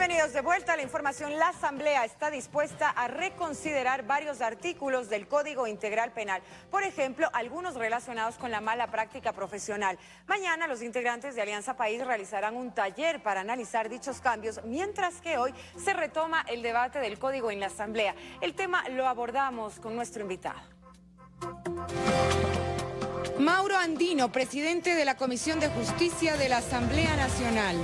Bienvenidos de vuelta a la información. La Asamblea está dispuesta a reconsiderar varios artículos del Código Integral Penal. Por ejemplo, algunos relacionados con la mala práctica profesional. Mañana los integrantes de Alianza País realizarán un taller para analizar dichos cambios, mientras que hoy se retoma el debate del Código en la Asamblea. El tema lo abordamos con nuestro invitado. Mauro Andino, presidente de la Comisión de Justicia de la Asamblea Nacional.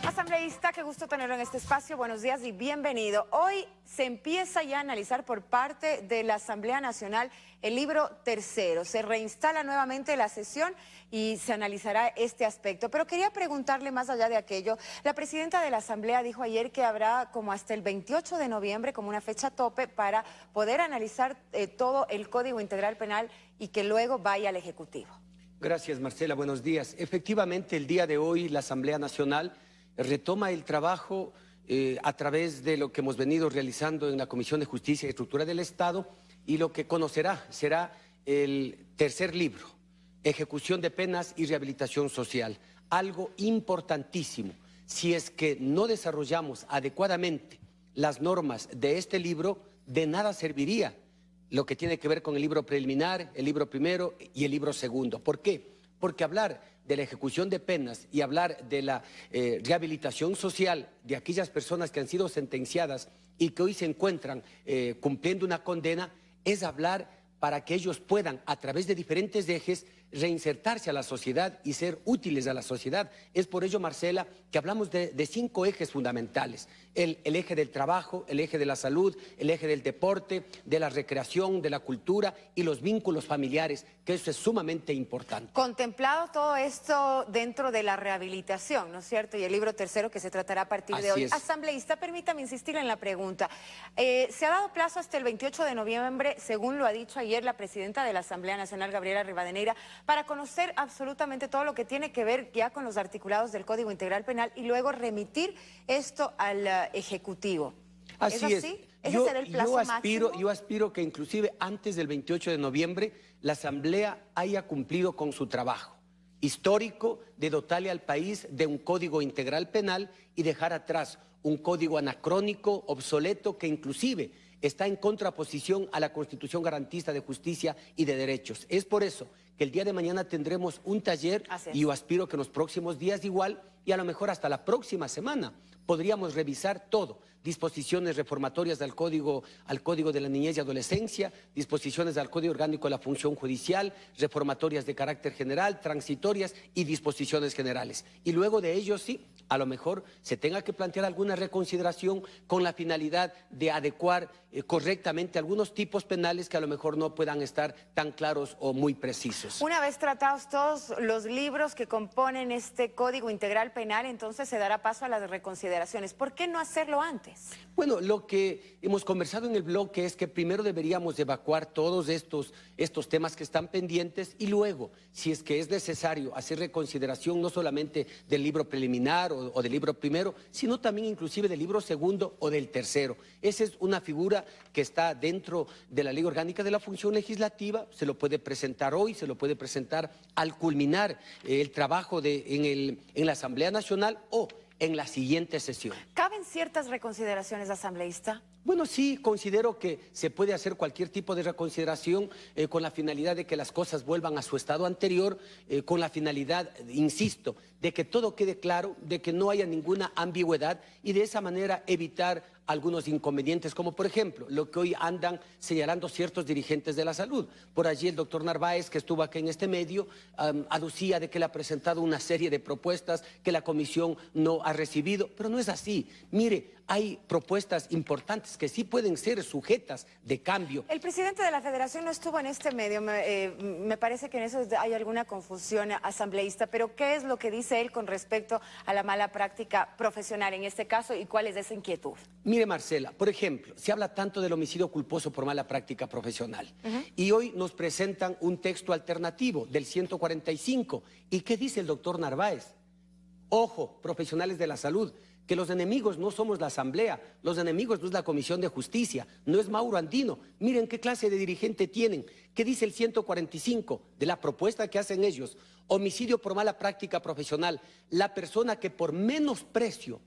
Asambleísta, qué gusto tenerlo en este espacio. Buenos días y bienvenido. Hoy se empieza ya a analizar por parte de la Asamblea Nacional el libro tercero. Se reinstala nuevamente la sesión y se analizará este aspecto. Pero quería preguntarle más allá de aquello. La presidenta de la Asamblea dijo ayer que habrá como hasta el 28 de noviembre como una fecha tope para poder analizar todo el Código Integral Penal y que luego vaya al Ejecutivo. Gracias, Marcela. Buenos días. Efectivamente, el día de hoy la Asamblea Nacional retoma el trabajo a través de lo que hemos venido realizando en la Comisión de Justicia y Estructura del Estado, y lo que conocerá será el tercer libro, Ejecución de Penas y Rehabilitación Social. Algo importantísimo. Si es que no desarrollamos adecuadamente las normas de este libro, de nada serviría lo que tiene que ver con el libro preliminar, el libro primero y el libro segundo. ¿Por qué? Porque hablar de la ejecución de penas y hablar de la rehabilitación social de aquellas personas que han sido sentenciadas y que hoy se encuentran cumpliendo una condena, es hablar para que ellos puedan, a través de diferentes ejes, reinsertarse a la sociedad y ser útiles a la sociedad. Es por ello, Marcela, que hablamos de 5 ejes fundamentales. El eje del trabajo, el eje de la salud, el eje del deporte, de la recreación, de la cultura y los vínculos familiares, que eso es sumamente importante. Contemplado todo esto dentro de la rehabilitación, ¿no es cierto? Y el libro tercero que se tratará a partir de hoy. Asambleísta, permítame insistir en la pregunta. Se ha dado plazo hasta el 28 de noviembre, según lo ha dicho ayer la presidenta de la Asamblea Nacional, Gabriela Rivadeneira, para conocer absolutamente todo lo que tiene que ver ya con los articulados del Código Integral Penal y luego remitir esto al Ejecutivo. Así es. ¿Ese será el plazo máximo? Yo aspiro que inclusive antes del 28 de noviembre la Asamblea haya cumplido con su trabajo histórico de dotarle al país de un Código Integral Penal y dejar atrás un código anacrónico, obsoleto, que inclusive está en contraposición a la Constitución Garantista de Justicia y de Derechos. Es por eso que el día de mañana tendremos un taller y yo aspiro que en los próximos días igual y a lo mejor hasta la próxima semana podríamos revisar todo. Disposiciones reformatorias al Código de la Niñez y Adolescencia, disposiciones al Código Orgánico de la Función Judicial, reformatorias de carácter general, transitorias y disposiciones generales. Y luego de ello sí, a lo mejor se tenga que plantear alguna reconsideración con la finalidad de adecuar correctamente algunos tipos penales que a lo mejor no puedan estar tan claros o muy precisos. Una vez tratados todos los libros que componen este Código Integral Penal, entonces se dará paso a las reconsideraciones. ¿Por qué no hacerlo antes? Bueno, lo que hemos conversado en el bloque es que primero deberíamos evacuar todos estos temas que están pendientes y luego, si es que es necesario hacer reconsideración no solamente del libro preliminar o del libro primero, sino también inclusive del libro segundo o del tercero. Esa es una figura que está dentro de la Ley Orgánica de la Función Legislativa, se lo puede presentar hoy, se lo puede presentar al culminar el trabajo en la Asamblea Nacional o en la siguiente sesión. ¿Caben ciertas reconsideraciones, asambleísta? Bueno, sí, considero que se puede hacer cualquier tipo de reconsideración con la finalidad de que las cosas vuelvan a su estado anterior, con la finalidad, insisto, de que todo quede claro, de que no haya ninguna ambigüedad y de esa manera evitar algunos inconvenientes, como por ejemplo lo que hoy andan señalando ciertos dirigentes de la salud. Por allí el doctor Narváez, que estuvo aquí en este medio, aducía de que le ha presentado una serie de propuestas que la comisión no ha recibido, pero no es así. Mire, hay propuestas importantes que sí pueden ser sujetas de cambio. El presidente de la Federación no estuvo en este medio, me parece que en eso hay alguna confusión, asambleísta, pero ¿qué es lo que dice él con respecto a la mala práctica profesional en este caso y cuál es esa inquietud? Mire, Marcela, por ejemplo, se habla tanto del homicidio culposo por mala práctica profesional y hoy nos presentan un texto alternativo del 145. ¿Y qué dice el doctor Narváez? Ojo, profesionales de la salud, que los enemigos no somos la Asamblea, los enemigos no es la Comisión de Justicia, no es Mauro Andino. Miren qué clase de dirigente tienen. ¿Qué dice el 145 de la propuesta que hacen ellos? Homicidio por mala práctica profesional. La persona que por menosprecio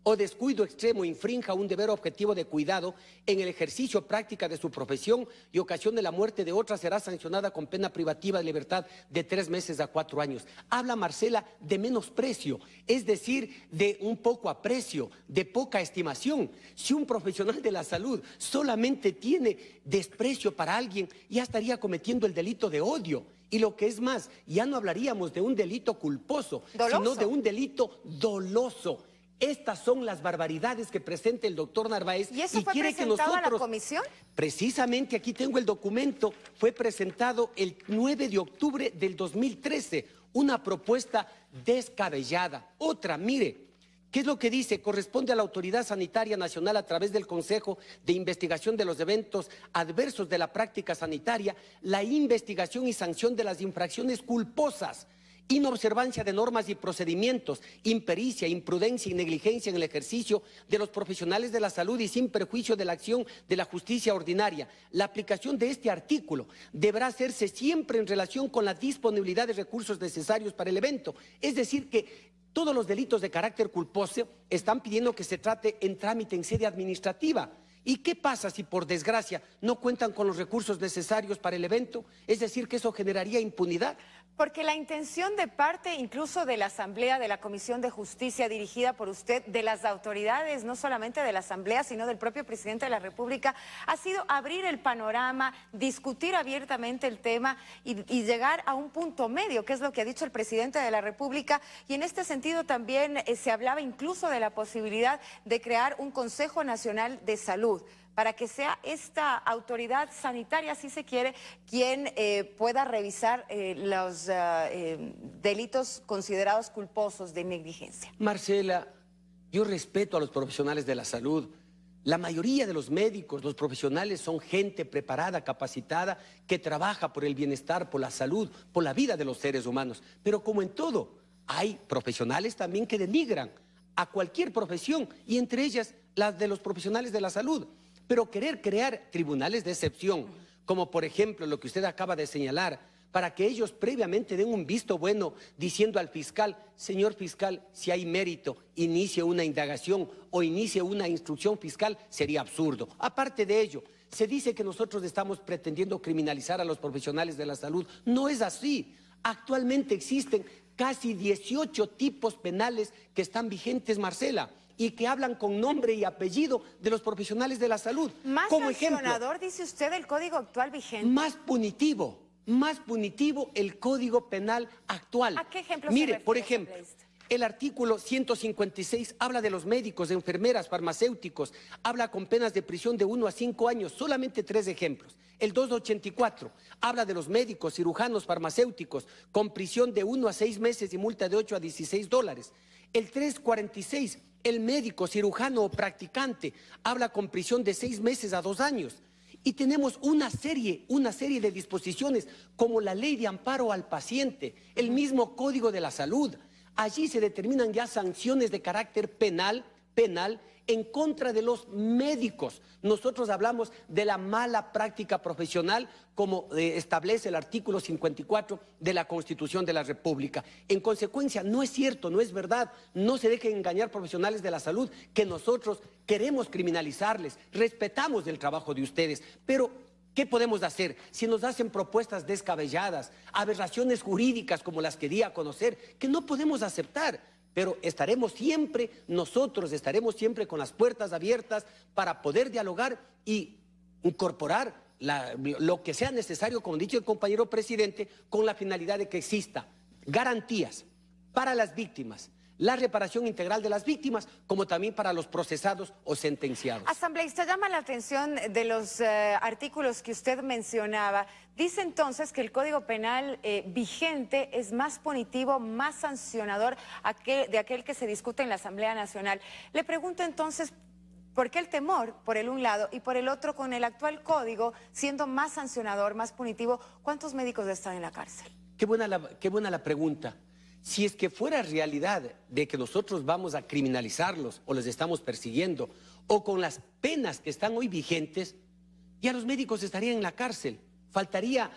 o descuido extremo infrinja un deber objetivo de cuidado en el ejercicio práctica de su profesión y ocasione la muerte de otra será sancionada con pena privativa de libertad de 3 meses a 4 años. Habla Marcela de menosprecio, es decir, de un poco aprecio, de poca estimación. Si un profesional de la salud solamente tiene desprecio para alguien, ya estaría cometiendo el delito de odio. Y lo que es más, ya no hablaríamos de un delito culposo, sino de un delito doloso. Estas son las barbaridades que presenta el doctor Narváez. ¿Y eso fue presentado a la comisión? Precisamente aquí tengo el documento, fue presentado el 9 de octubre del 2013, una propuesta descabellada. Otra, mire, ¿qué es lo que dice? Corresponde a la Autoridad Sanitaria Nacional a través del Consejo de Investigación de los Eventos Adversos de la Práctica Sanitaria, la investigación y sanción de las infracciones culposas, inobservancia de normas y procedimientos, impericia, imprudencia y negligencia en el ejercicio de los profesionales de la salud y sin perjuicio de la acción de la justicia ordinaria. La aplicación de este artículo deberá hacerse siempre en relación con la disponibilidad de recursos necesarios para el evento. Es decir, que todos los delitos de carácter culposo están pidiendo que se trate en trámite en sede administrativa. ¿Y qué pasa si por desgracia no cuentan con los recursos necesarios para el evento? Es decir, que eso generaría impunidad. Porque la intención de parte incluso de la Asamblea, de la Comisión de Justicia dirigida por usted, de las autoridades, no solamente de la Asamblea, sino del propio presidente de la República, ha sido abrir el panorama, discutir abiertamente el tema y llegar a un punto medio, que es lo que ha dicho el presidente de la República. Y en este sentido también se hablaba incluso de la posibilidad de crear un Consejo Nacional de Salud, para que sea esta autoridad sanitaria, si se quiere, quien pueda revisar los delitos considerados culposos de negligencia. Marcela, yo respeto a los profesionales de la salud. La mayoría de los médicos, los profesionales, son gente preparada, capacitada, que trabaja por el bienestar, por la salud, por la vida de los seres humanos. Pero como en todo, hay profesionales también que denigran a cualquier profesión, y entre ellas las de los profesionales de la salud. Pero querer crear tribunales de excepción, como por ejemplo lo que usted acaba de señalar, para que ellos previamente den un visto bueno diciendo al fiscal: señor fiscal, si hay mérito, inicie una indagación o inicie una instrucción fiscal, sería absurdo. Aparte de ello, se dice que nosotros estamos pretendiendo criminalizar a los profesionales de la salud. No es así. Actualmente existen casi 18 tipos penales que están vigentes, Marcela, y que hablan con nombre y apellido de los profesionales de la salud. ¿Más como sancionador, ejemplo, dice usted, el código actual vigente? más punitivo el código penal actual. ¿A qué ejemplo Mire, se refiere, por ejemplo, asambleísta? el artículo 156 habla de los médicos, enfermeras, farmacéuticos, habla con penas de prisión de 1 a 5 años, solamente 3 ejemplos. El 284 habla de los médicos, cirujanos, farmacéuticos, con prisión de 1 a 6 meses y multa de 8 a 16 dólares. El 346, el médico, cirujano o practicante, habla con prisión de 6 meses a 2 años. Y tenemos una serie de disposiciones, como la ley de amparo al paciente, el mismo Código de la Salud. Allí se determinan ya sanciones de carácter penal en contra de los médicos. Nosotros hablamos de la mala práctica profesional, como establece el artículo 54 de la Constitución de la República. En consecuencia, no es cierto, no es verdad, no se dejen engañar profesionales de la salud, que nosotros queremos criminalizarles, respetamos el trabajo de ustedes, pero ¿qué podemos hacer si nos hacen propuestas descabelladas, aberraciones jurídicas como las que di a conocer, que no podemos aceptar? Pero nosotros estaremos siempre con las puertas abiertas para poder dialogar y incorporar lo que sea necesario, como ha dicho el compañero presidente, con la finalidad de que exista garantías para las víctimas, la reparación integral de las víctimas, como también para los procesados o sentenciados. Asambleísta, llama la atención de los artículos que usted mencionaba. Dice entonces que el Código Penal vigente es más punitivo, más sancionador de aquel que se discute en la Asamblea Nacional. Le pregunto entonces, ¿por qué el temor por el un lado y por el otro, con el actual código siendo más sancionador, más punitivo? ¿Cuántos médicos están en la cárcel? Qué buena la pregunta. Si es que fuera realidad de que nosotros vamos a criminalizarlos o les estamos persiguiendo, o con las penas que están hoy vigentes, ya los médicos estarían en la cárcel. Faltaría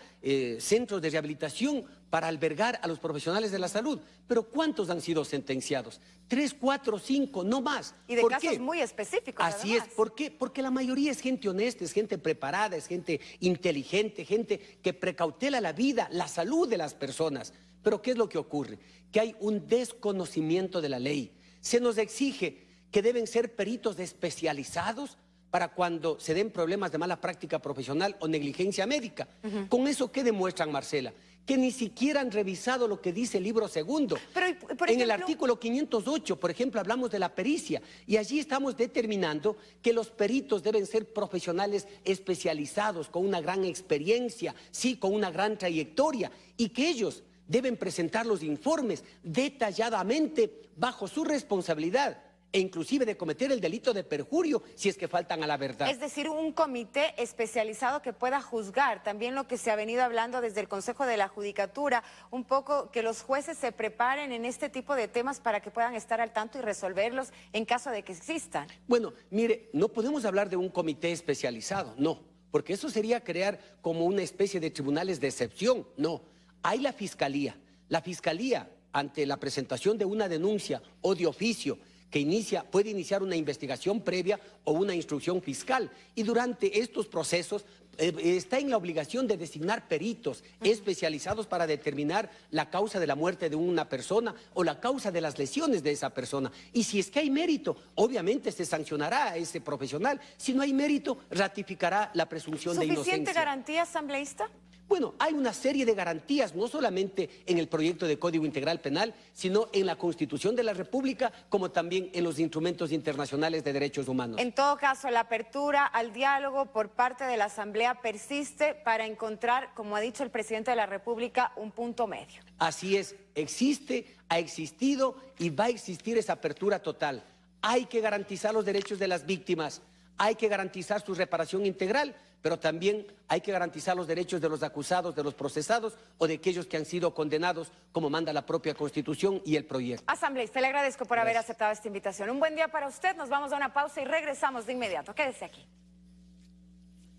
centros de rehabilitación para albergar a los profesionales de la salud. Pero ¿cuántos han sido sentenciados? 3, 4, 5, no más. Y de ¿Por casos qué? muy específicos, Así además. es. ¿Por qué? Porque la mayoría es gente honesta, es gente preparada, es gente inteligente, gente que precautela la vida, la salud de las personas. Pero ¿qué es lo que ocurre? Que hay un desconocimiento de la ley. Se nos exige que deben ser peritos especializados para cuando se den problemas de mala práctica profesional o negligencia médica. ¿Con eso qué demuestran, Marcela? Que ni siquiera han revisado lo que dice el libro segundo. Pero, por en el ejemplo, artículo 508, por ejemplo, hablamos de la pericia y allí estamos determinando que los peritos deben ser profesionales especializados, con una gran experiencia, sí, con una gran trayectoria, y que ellos deben presentar los informes detalladamente bajo su responsabilidad, e inclusive de cometer el delito de perjurio si es que faltan a la verdad. Es decir, un comité especializado que pueda juzgar. También lo que se ha venido hablando desde el Consejo de la Judicatura, un poco que los jueces se preparen en este tipo de temas para que puedan estar al tanto y resolverlos en caso de que existan. Bueno, mire, no podemos hablar de un comité especializado, no, porque eso sería crear como una especie de tribunales de excepción, no. Hay la Fiscalía. La Fiscalía, ante la presentación de una denuncia o de oficio, que puede iniciar una investigación previa o una instrucción fiscal. Y durante estos procesos está en la obligación de designar peritos especializados para determinar la causa de la muerte de una persona o la causa de las lesiones de esa persona. Y si es que hay mérito, obviamente se sancionará a ese profesional. Si no hay mérito, ratificará la presunción de inocencia. ¿Suficiente garantía, asambleísta? Bueno, hay una serie de garantías, no solamente en el proyecto de Código Integral Penal, sino en la Constitución de la República, como también en los instrumentos internacionales de derechos humanos. En todo caso, la apertura al diálogo por parte de la Asamblea persiste para encontrar, como ha dicho el presidente de la República, un punto medio. Así es, existe, ha existido y va a existir esa apertura total. Hay que garantizar los derechos de las víctimas, hay que garantizar su reparación integral, pero también hay que garantizar los derechos de los acusados, de los procesados o de aquellos que han sido condenados, como manda la propia Constitución y el proyecto. Asambleísta, le agradezco por haber aceptado esta invitación. Un buen día para usted, nos vamos a una pausa y regresamos de inmediato. Quédese aquí.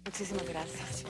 Muchísimas gracias.